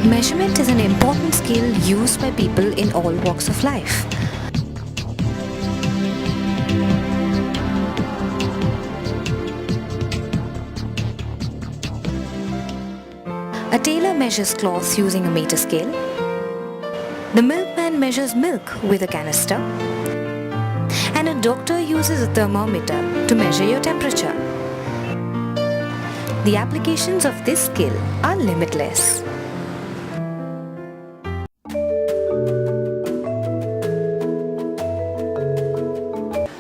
Measurement is an important skill used by people in all walks of life. A tailor measures cloths using a meter scale. The milkman measures milk with a canister. And a doctor uses a thermometer to measure your temperature. The applications of this skill are limitless.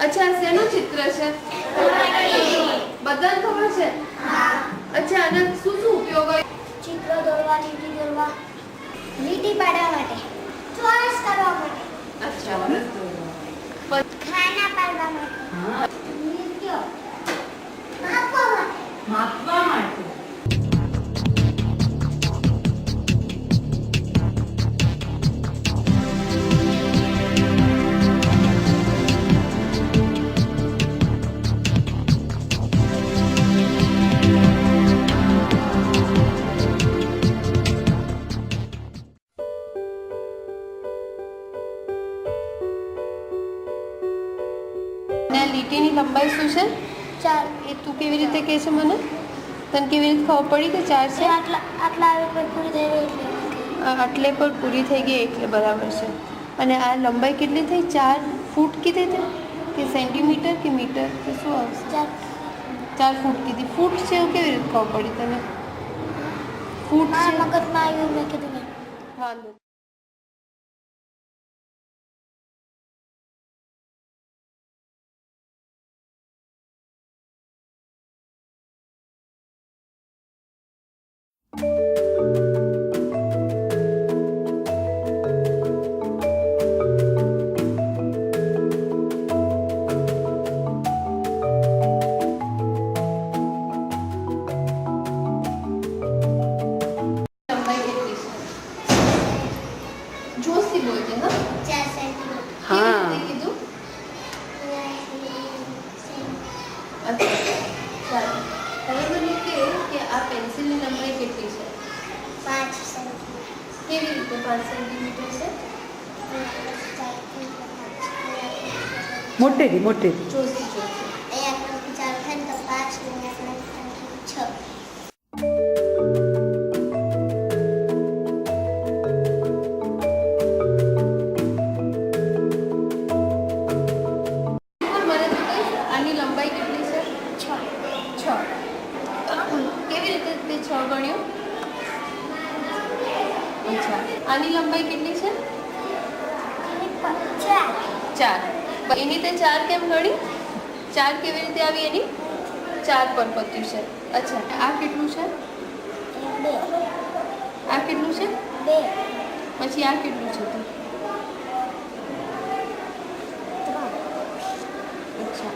अच्छा શેનું ચિત્ર છે બધાને ખબર છે અચ્છા આના શું શું ઉપયોગ હોય ચિત્ર દોરવા લીટી પાડવા માટે ચોરસ કરવા માટે અચ્છા ખાના પાડવા માટે નૃત્ય માપવા માટે ને લીટીની લંબાઈ શું છે 4 એ તું કેવી રીતે કહે છે મને તને કેવી રીતે ખબર પડી કે 4 છે આટલા આવે પર પૂરી થઈ ગઈ એટલે આટલે પર પૂરી થઈ ગઈ એટલે બરાબર છે અને આ લંબાઈ કેટલી થઈ 4 ફૂટ કીધી હતી કે સેન્ટીમીટર કે મીટર કે શું આવશે 4 ફૂટ કીધી ફૂટ છે એવું કેવી રીતે ખબર પડી તને ફૂટ છે મગજમાં આવ્યું મેં કીધું વાંધો લંબાઈ કેટલી છે જોશથી બોલજે હા 4 સેન્ટીમીટર કેવી રીતે કીધું અચ્છા ચાલો હવે મને કે આ પેન્સિલની લંબાઈ કેટલી છે 5 સેન્ટીમીટર કેવી રીતે 5 સેન્ટીમીટર છે મોટેથી જોશથી અહીંયા 4 થાય તો 5 6 મને તો કહીશ આની લંબાઈ કેટલી છે 6 કેવી રીતે તે 6 ગણ્યો અચ્છા આની લંબાઈ કેટલી છે 4 એની તે 4 કેમ ગણી 4 કેવી રીતે આવી એની 4 પર પત્યું છે અચ્છા આ કેટલું છે આ કેટલું છે 2 પછી આ કેટલું છે તો અચ્છા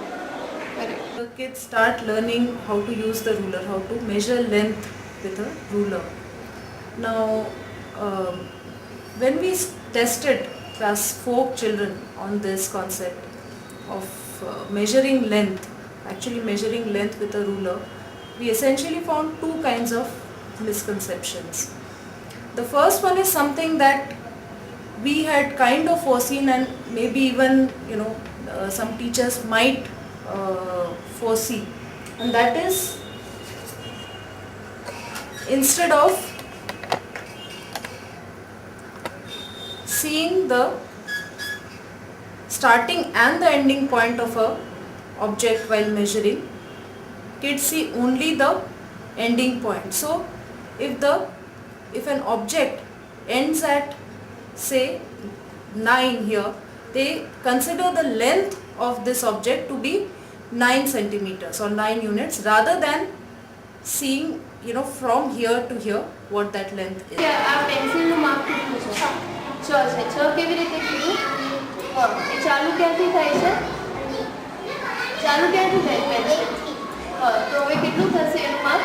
correct Kids start learning how to use the ruler, how to measure length with a ruler. Now, when we tested class 4 children on this concept of measuring length, actually measuring length with a ruler, we essentially found two kinds of misconceptions. The first one is something that we had kind of foreseen, and maybe even some teachers might foresee, and that is, instead of seeing the starting and the ending point of a object while measuring, kids see only the ending point. So if an object ends at say 9 here, they consider the length of this object to be 9 centimeters or 9 units, rather than seeing from here to here what that length is. આ પેન્સિલનું માપ કેટલું છે 6 છે 6 કેવી રીતે કીધું હા એ ચાલુ ક્યાંથી થાય છે ચાલુ ક્યાંથી થાય પેન્સિલ હા તો હવે કેટલું થશે એનું માપ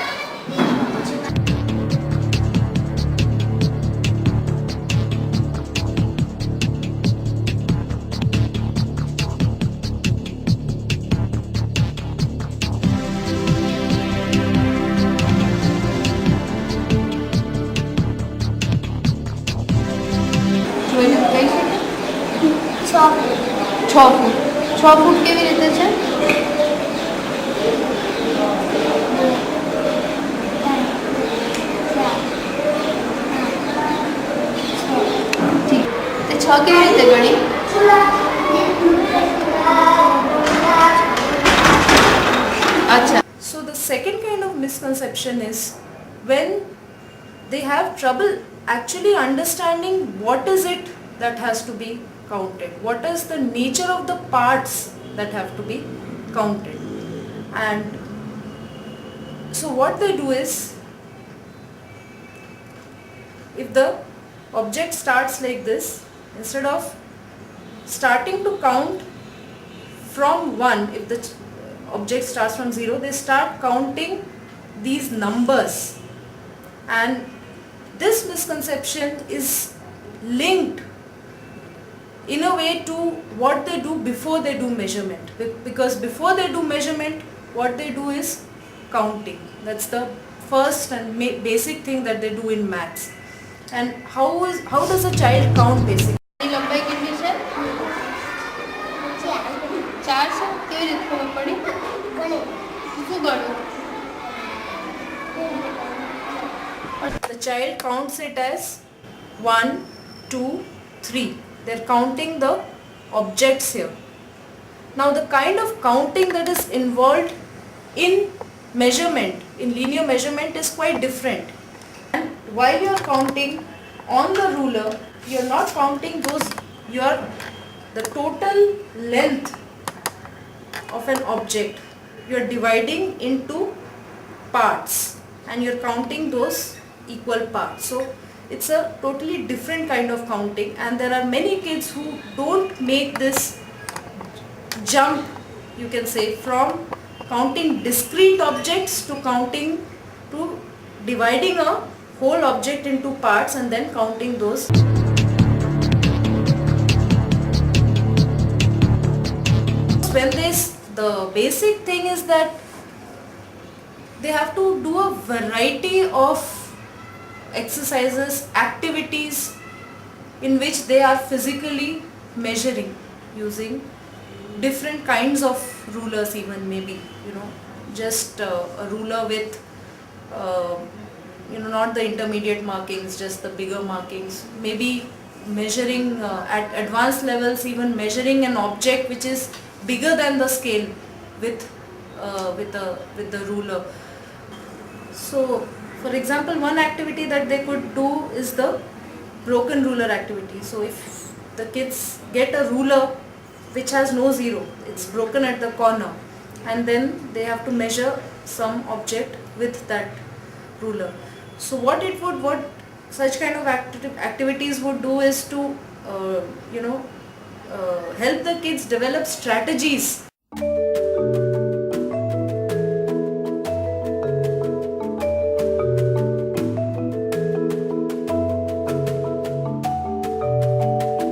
6 ફૂટ કેવી રીતે છે? ઠીક, તે 6 કેવી રીતે ગણી? અચ્છા. So the second kind of misconception is when they have trouble actually understanding what is it that has to be counted, what is the nature of the parts that have to be counted. And so what they do is, if the object starts like this, instead of starting to count from 1, if the object starts from 0, they start counting these numbers. And this misconception is linked in a way to what they do before they do measurement, because before they do measurement, what they do is counting. That's the first and basic thing that they do in maths. And how does a child count basically? એની લંબાઈ કેટલી છે? 4 છે. કેવી રીતે ખબર પડી? શું ગણ્યું? The child counts it as 1, 2, 3. They're counting the objects here. Now the kind of counting that is involved in measurement, in linear measurement, is quite different. And while you are counting on the ruler, you are not counting the total length of an object. You are dividing into parts and you are counting those equal parts. So it's a totally different kind of counting, and there are many kids who don't make this jump, you can say, from counting discrete objects to dividing a whole object into parts and then counting those. When the basic thing is that they have to do a variety of exercises, activities in which they are physically measuring using different kinds of rulers, even maybe, just a ruler with not the intermediate markings, just the bigger markings, maybe measuring at advanced levels, even measuring an object which is bigger than the scale with the ruler. So for example, one activity that they could do is the broken ruler activity. So if the kids get a ruler which has no zero, it's broken at the corner, and then they have to measure some object with that ruler. So what such kind of activities would do is to help the kids develop strategies